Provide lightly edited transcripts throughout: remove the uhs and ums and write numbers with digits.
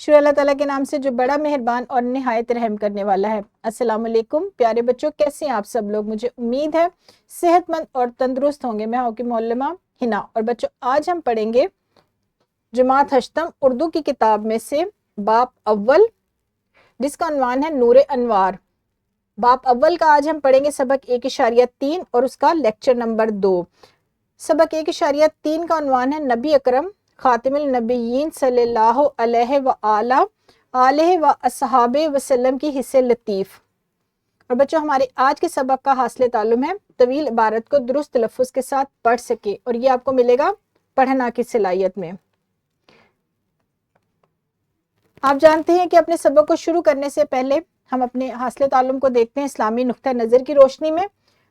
شروع اللہ تعالیٰ کے نام سے جو بڑا مہربان اور نہایت رحم کرنے والا ہے۔ السلام علیکم پیارے بچوں، کیسے ہیں آپ سب لوگ؟ مجھے امید ہے صحت مند اور تندرست ہوں گے۔ میں آپ کی معلمہ ہنا، اور بچوں آج ہم پڑھیں گے جماعت ہشتم اردو کی کتاب میں سے باب اول، جس کا عنوان ہے نور انوار۔ باب اول کا آج ہم پڑھیں گے سبق 1.3 اور اس کا لیکچر نمبر 2۔ سبق 1.3 کا عنوان ہے نبی اکرم خاتم النبیین صلی اللہ علیہ وآلہ وصحابہ وسلم کی حصہ لطیف۔ اور بچوں ہمارے آج کے سبق کا حاصل تعلم ہے طویل عبارت کو درست تلفظ کے ساتھ پڑھ سکے، اور یہ آپ کو ملے گا پڑھنا کی صلاحیت میں۔ آپ جانتے ہیں کہ اپنے سبق کو شروع کرنے سے پہلے ہم اپنے حاصل تعلم کو دیکھتے ہیں اسلامی نقطہ نظر کی روشنی میں۔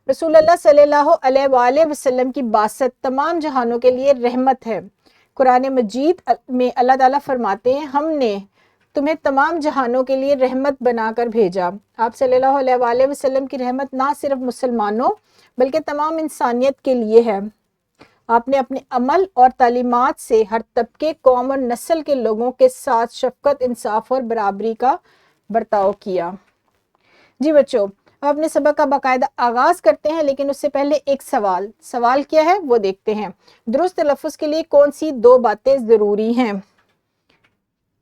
رسول اللہ صلی اللہ علیہ وآلہ وسلم کی بعثت تمام جہانوں کے لیے رحمت ہے۔ قرآن مجید میں اللہ تعالیٰ فرماتے ہیں ہم نے تمہیں تمام جہانوں کے لیے رحمت بنا کر بھیجا۔ آپ صلی اللہ علیہ وآلہ وسلم کی رحمت نہ صرف مسلمانوں بلکہ تمام انسانیت کے لیے ہے۔ آپ نے اپنے عمل اور تعلیمات سے ہر طبقے، قوم اور نسل کے لوگوں کے ساتھ شفقت، انصاف اور برابری کا برتاؤ کیا۔ جی بچوں، اب اپنے سبق کا باقاعدہ آغاز کرتے ہیں، لیکن اس سے پہلے ایک سوال کیا ہے وہ دیکھتے ہیں۔ درست تلفظ کے لیے کون سی 2 باتیں ضروری ہیں؟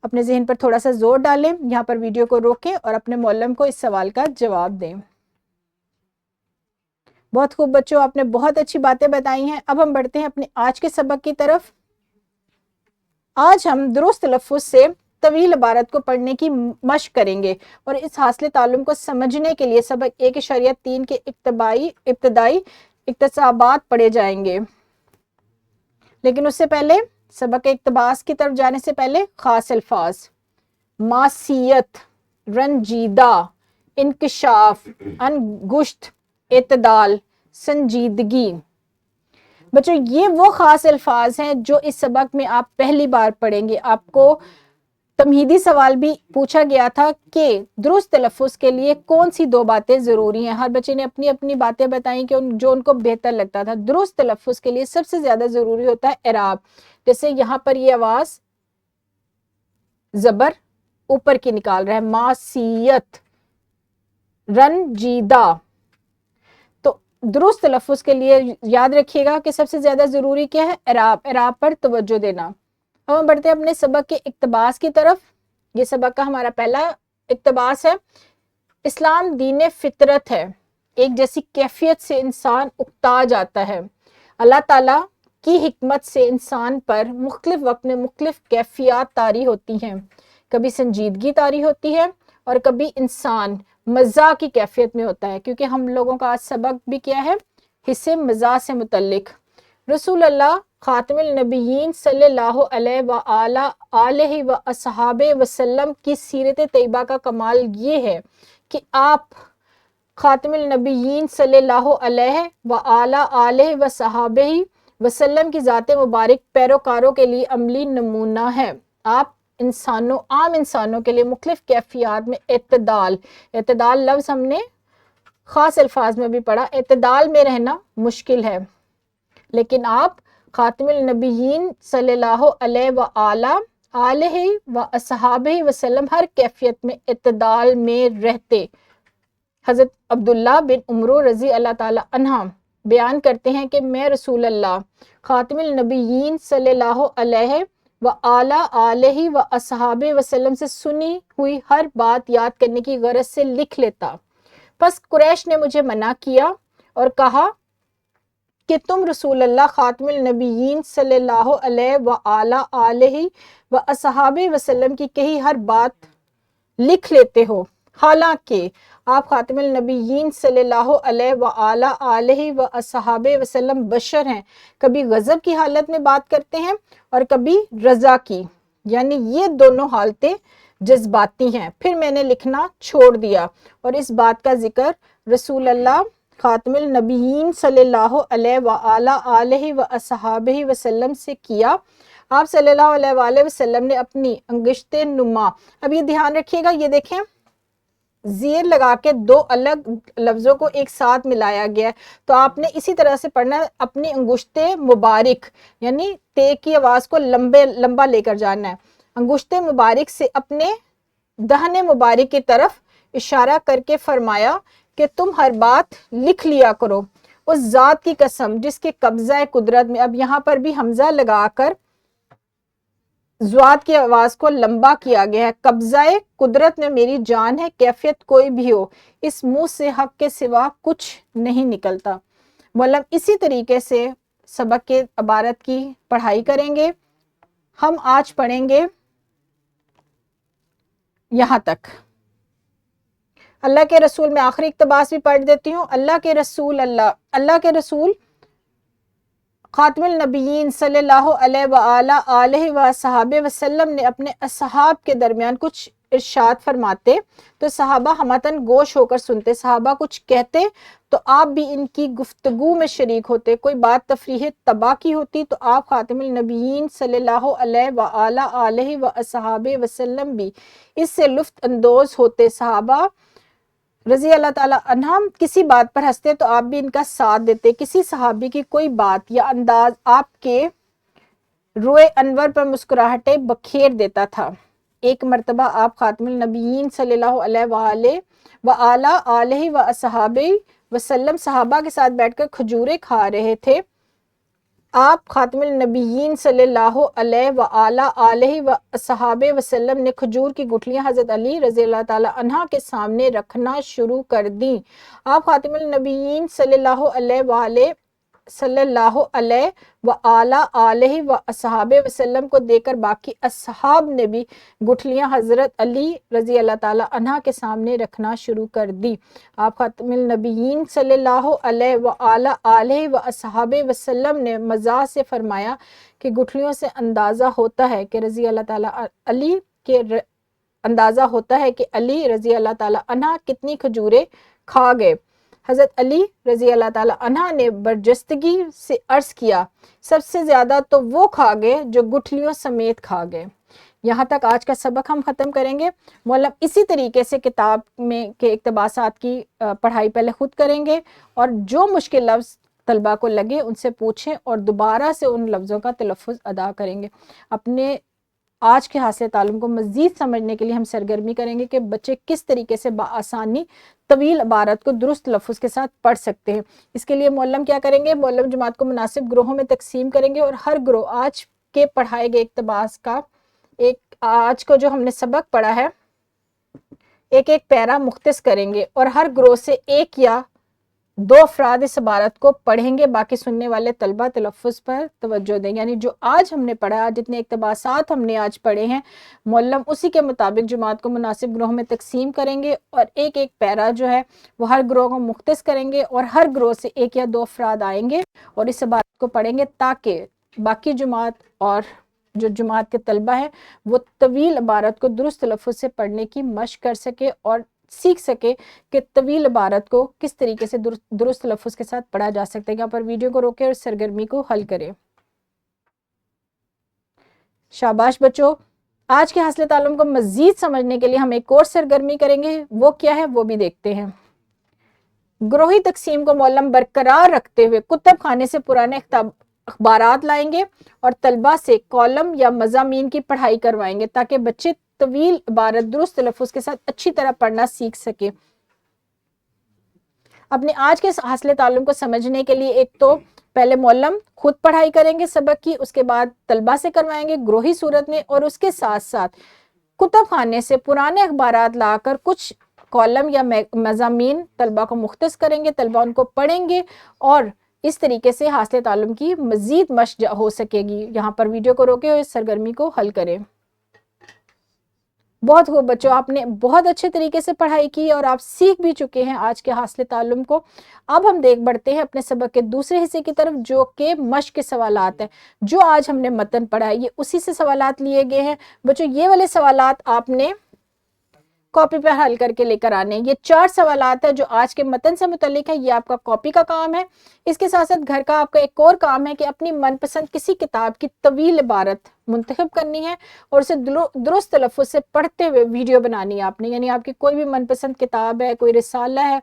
اپنے ذہن پر تھوڑا سا زور ڈالیں، یہاں پر ویڈیو کو روکیں اور اپنے معلم کو اس سوال کا جواب دیں۔ بہت خوب بچوں، آپ نے بہت اچھی باتیں بتائی ہیں۔ اب ہم بڑھتے ہیں اپنے آج کے سبق کی طرف۔ آج ہم درست تلفظ سے طویل عبارت کو پڑھنے کی مشق کریں گے، اور اس حاصل تعلم کو سمجھنے کے لیے سبق 1.3 کے ابتدائی اقتصابات پڑھے جائیں گے۔ لیکن اس سے پہلے سبق اقتباس کی طرف جانے سے پہلے خاص الفاظ: معصیت، رنجیدہ، انکشاف، انگشت، اعتدال، سنجیدگی۔ بچوں یہ وہ خاص الفاظ ہیں جو اس سبق میں آپ پہلی بار پڑھیں گے۔ آپ کو تمہیدی سوال بھی پوچھا گیا تھا کہ درست تلفظ کے لیے کون سی 2 باتیں ضروری ہیں۔ ہر بچے نے اپنی اپنی باتیں بتائیں کہ جو ان کو بہتر لگتا تھا۔ درست تلفظ کے لیے سب سے زیادہ ضروری ہوتا ہے اعراب۔ جیسے یہاں پر یہ آواز زبر اوپر کی نکال رہا ہے، معصیت، رنجیدہ۔ تو درست تلفظ کے لیے یاد رکھیے گا کہ سب سے زیادہ ضروری کیا ہے؟ اعراب۔ اعراب پر توجہ دینا۔ اب ہم بڑھتے ہیں اپنے سبق کے اقتباس کی طرف۔ یہ سبق کا ہمارا پہلا اقتباس ہے: اسلام دین فطرت ہے، ایک جیسی کیفیت سے انسان اکتا جاتا ہے۔ اللہ تعالیٰ کی حکمت سے انسان پر مختلف وقت میں مختلف کیفیات طاری ہوتی ہیں۔ کبھی سنجیدگی طاری ہوتی ہے اور کبھی انسان مزاح کی کیفیت میں ہوتا ہے، کیونکہ ہم لوگوں کا آج سبق بھی کیا ہے؟ حصے مزاح سے متعلق۔ رسول اللہ خاتم النبیین صلی اللہ علیہ وآلہ وصحابہ وسلم کی سیرت طیبہ کا کمال یہ ہے کہ آپ خاتم النبیین صلی اللہ علیہ وآلہ وصحابہ وسلم کی ذات مبارک پیروکاروں کے لیے عملی نمونہ ہے۔ آپ عام انسانوں کے لیے مختلف کیفیات میں اعتدال لفظ ہم نے خاص الفاظ میں بھی پڑھا، اعتدال میں رہنا مشکل ہے، لیکن آپ خاتم النبیین صلی اللہ علیہ وآلہ وصحابہ وسلم ہر کیفیت میں اعتدال میں رہتے۔ حضرت عبداللہ بن عمرو رضی اللہ تعالی عنہ بیان کرتے ہیں کہ میں رسول اللہ خاتم النبیین صلی اللہ علیہ وآلہ وصحابہ وسلم سے سنی ہوئی ہر بات یاد کرنے کی غرض سے لکھ لیتا۔ پس قریش نے مجھے منع کیا اور کہا کہ تم رسول اللہ خاتم النبیین صلی اللہ علیہ وآلہ وصحابہ وسلم کی کہی ہر بات لکھ لیتے ہو، حالانکہ آپ خاتم النبیین صلی اللہ علیہ وآلہ وصحابہ وسلم بشر ہیں، کبھی غضب کی حالت میں بات کرتے ہیں اور کبھی رضا کی، یعنی یہ دونوں حالتیں جذباتی ہیں۔ پھر میں نے لکھنا چھوڑ دیا اور اس بات کا ذکر رسول اللہ خاتم النبیین صلی اللہ علیہ وآلہ وصحابہ وسلم سے کیا۔ آپ صلی اللہ علیہ وآلہ وسلم نے اپنی انگشت نما، اب یہ دھیان رکھیے گا، یہ دیکھیں زیر لگا کے 2 الگ لفظوں کو ایک ساتھ ملایا گیا ہے، تو آپ نے اسی طرح سے پڑھنا ہے، اپنی انگشت مبارک، یعنی تے کی آواز کو لمبا لے کر جانا ہے۔ انگشت مبارک سے اپنے دہن مبارک کی طرف اشارہ کر کے فرمایا کہ تم ہر بات لکھ لیا کرو، اس ذات کی قسم جس کے قبضہ قدرت میں، اب یہاں پر بھی حمزہ لگا کر ذات کی آواز کو لمبا کیا گیا ہے، قبضہ قدرت میں میری جان ہے، کیفیت کوئی بھی ہو، اس منہ سے حق کے سوا کچھ نہیں نکلتا۔ مولم اسی طریقے سے سبق کے عبارت کی پڑھائی کریں گے۔ ہم آج پڑھیں گے یہاں تک۔ اللہ کے رسول، میں آخری اقتباس بھی پڑھ دیتی ہوں۔ اللہ کے رسول خاتم النبیین صلی اللہ علیہ وآلہ وصحابہ وسلم نے اپنے اصحاب کے درمیان کچھ ارشاد فرماتے تو صحابہ ہمتاً گوش ہو کر سنتے، صحابہ کچھ کہتے تو آپ بھی ان کی گفتگو میں شریک ہوتے، کوئی بات تفریح تباہ کی ہوتی تو آپ خاتم النبیین صلی اللہ علیہ وآلہ وصحابہ وسلم بھی اس سے لطف اندوز ہوتے۔ صحابہ رضی اللہ تعالیٰ عنہم کسی بات پر ہنستے تو آپ بھی ان کا ساتھ دیتے، کسی صحابی کی کوئی بات یا انداز آپ کے روئے انور پر مسکراہٹیں بکھیر دیتا تھا۔ ایک مرتبہ آپ خاتم النبیین صلی اللہ علیہ وآلہ وصحابہ وسلم صحابہ کے ساتھ بیٹھ کر کھجوریں کھا رہے تھے۔ آپ خاتم النبیین صلی اللہ علیہ وآلہ وصحابہ وسلم نے کھجور کی گٹھلیاں حضرت علی رضی اللہ تعالیٰ عنہ کے سامنے رکھنا شروع کر دیں۔ آپ خاتم النبیین صلی اللہ علیہ وصحابہ وسلم کو دیکھ کر باقی اصحاب نے بھی گٹھلیاں حضرت علی رضی اللہ تعالیٰ عنہ کے سامنے رکھنا شروع کر دی۔ آپ خاتم النبیین صلی اللہ علیہ وصحابہ وسلم نے مزاح سے فرمایا کہ گٹھلیوں سے اندازہ ہوتا ہے کہ علی رضی اللہ تعالیٰ عنہ کتنی کھجوریں کھا گئے۔ حضرت علی رضی اللہ تعالیٰ عنہ نے برجستگی سے عرض کیا، سب سے زیادہ تو وہ کھا گئے جو گٹھلیوں سمیت کھا گئے۔ یہاں تک آج کا سبق ہم ختم کریں گے۔ مولم اسی طریقے سے کتاب میں کے اقتباسات کی پڑھائی پہلے خود کریں گے، اور جو مشکل لفظ طلبہ کو لگے ان سے پوچھیں اور دوبارہ سے ان لفظوں کا تلفظ ادا کریں گے۔ اپنے آج کے حاصل تعلم کو مزید سمجھنے کے لیے ہم سرگرمی کریں گے کہ بچے کس طریقے سے بآسانی طویل عبارت کو درست لفظ کے ساتھ پڑھ سکتے ہیں۔ اس کے لیے مولم کیا کریں گے؟ مولم جماعت کو مناسب گروہوں میں تقسیم کریں گے، اور ہر گروہ آج کے پڑھائے گئے اقتباس کا آج کو جو ہم نے سبق پڑھا ہے ایک پیرا مختص کریں گے، اور ہر گروہ سے ایک یا دو افراد اس عبارت کو پڑھیں گے۔ باقی سننے والے طلبہ تلفظ پر توجہ دیں، یعنی جو آج ہم نے پڑھا، جتنے اقتباسات ہم نے آج پڑھے ہیں، مولم اسی کے مطابق جماعت کو مناسب گروہ میں تقسیم کریں گے، اور ایک پیرا جو ہے وہ ہر گروہ کو مختص کریں گے، اور ہر گروہ سے ایک یا دو افراد آئیں گے اور اس عبارت کو پڑھیں گے، تاکہ باقی جماعت اور جو جماعت کے طلبہ ہیں وہ طویل عبارت کو درست لفظ سے پڑھنے کی مشق کر سکے اور سیکھ سکے کہ طویل عبارت کو کس طریقے سے درست لفظ کے ساتھ پڑھا جا سکتا ہے۔ یہاں پر ویڈیو کو روکے اور سرگرمی کو حل کریں۔ شاباش بچوں، آج کے حاصل تعلم کو مزید سمجھنے کے لیے ہم ایک اور سرگرمی کریں گے، وہ کیا ہے وہ بھی دیکھتے ہیں۔ گروہی تقسیم کو مولم برقرار رکھتے ہوئے کتب خانے سے پرانے اخبارات لائیں گے اور طلبہ سے کالم یا مضامین کی پڑھائی کروائیں گے، تاکہ بچے طویل عبارت درست تلفظ کے ساتھ اچھی طرح پڑھنا سیکھ سکے۔ اپنے آج کے حاصل تعلم کو سمجھنے کے لیے ایک تو پہلے مولم خود پڑھائی کریں گے سبق کی، اس کے بعد طلبہ سے کروائیں گے گروہی صورت میں، اور اس کے ساتھ ساتھ کتب خانے سے پرانے اخبارات لا کر کچھ کالم یا مضامین طلبہ کو مختص کریں گے، طلبہ ان کو پڑھیں گے، اور اس طریقے سے حاصل تعلم کی مزید مشق ہو سکے گی۔ یہاں پر ویڈیو کو روکے اور اس سرگرمی کو حل کریں۔ بہت خوب بچوں، آپ نے بہت اچھے طریقے سے پڑھائی کی اور آپ سیکھ بھی چکے ہیں آج کے حاصل تعلم کو۔ اب ہم بڑھتے ہیں اپنے سبق کے دوسرے حصے کی طرف، جو کہ مشق کے سوالات ہیں۔ جو آج ہم نے متن پڑھا ہے یہ اسی سے سوالات لیے گئے ہیں۔ بچوں یہ والے سوالات آپ نے کاپی پہ حل کر کے لے کر آنے۔ یہ 4 سوالات ہیں جو آج کے متن سے متعلق ہے، یہ آپ کا کاپی کا کام ہے۔ اس کے ساتھ ساتھ گھر کا آپ کا ایک اور کام ہے کہ اپنی من پسند کسی کتاب کی طویل عبارت منتخب کرنی ہے اور اسے درست تلفظ سے پڑھتے ہوئے ویڈیو بنانی ہے آپ نے، یعنی آپ کی کوئی بھی من پسند کتاب ہے، کوئی رسالہ ہے،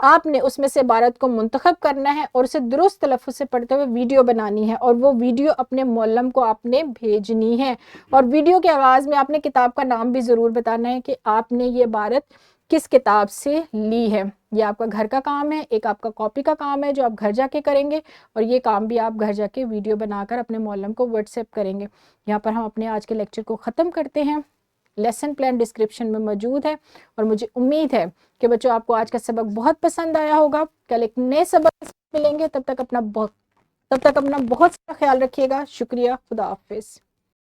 آپ نے اس میں سے عبارت کو منتخب کرنا ہے اور اسے درست تلفظ سے پڑھتے ہوئے ویڈیو بنانی ہے، اور وہ ویڈیو اپنے معلم کو آپ نے بھیجنی ہے، اور ویڈیو کے آغاز میں آپ نے کتاب کا نام بھی ضرور بتانا ہے کہ آپ نے یہ عبارت کس کتاب سے لی ہے۔ یہ آپ کا گھر کا کام ہے، ایک آپ کا کاپی کا کام ہے جو آپ گھر جا کے کریں گے، اور یہ کام بھی آپ گھر جا کے ویڈیو بنا کر اپنے معلم کو واٹس ایپ کریں گے۔ یہاں پر ہم اپنے آج کے لیکچر کو ختم کرتے ہیں۔ لیسن پلان ڈسکرپشن میں موجود ہے، اور مجھے امید ہے کہ بچوں آپ کو آج کا سبق بہت پسند آیا ہوگا۔ کل ایک نئے سبق ملیں گے، تب تک اپنا بہت سارا خیال رکھیے گا۔ شکریہ، خدا حافظ۔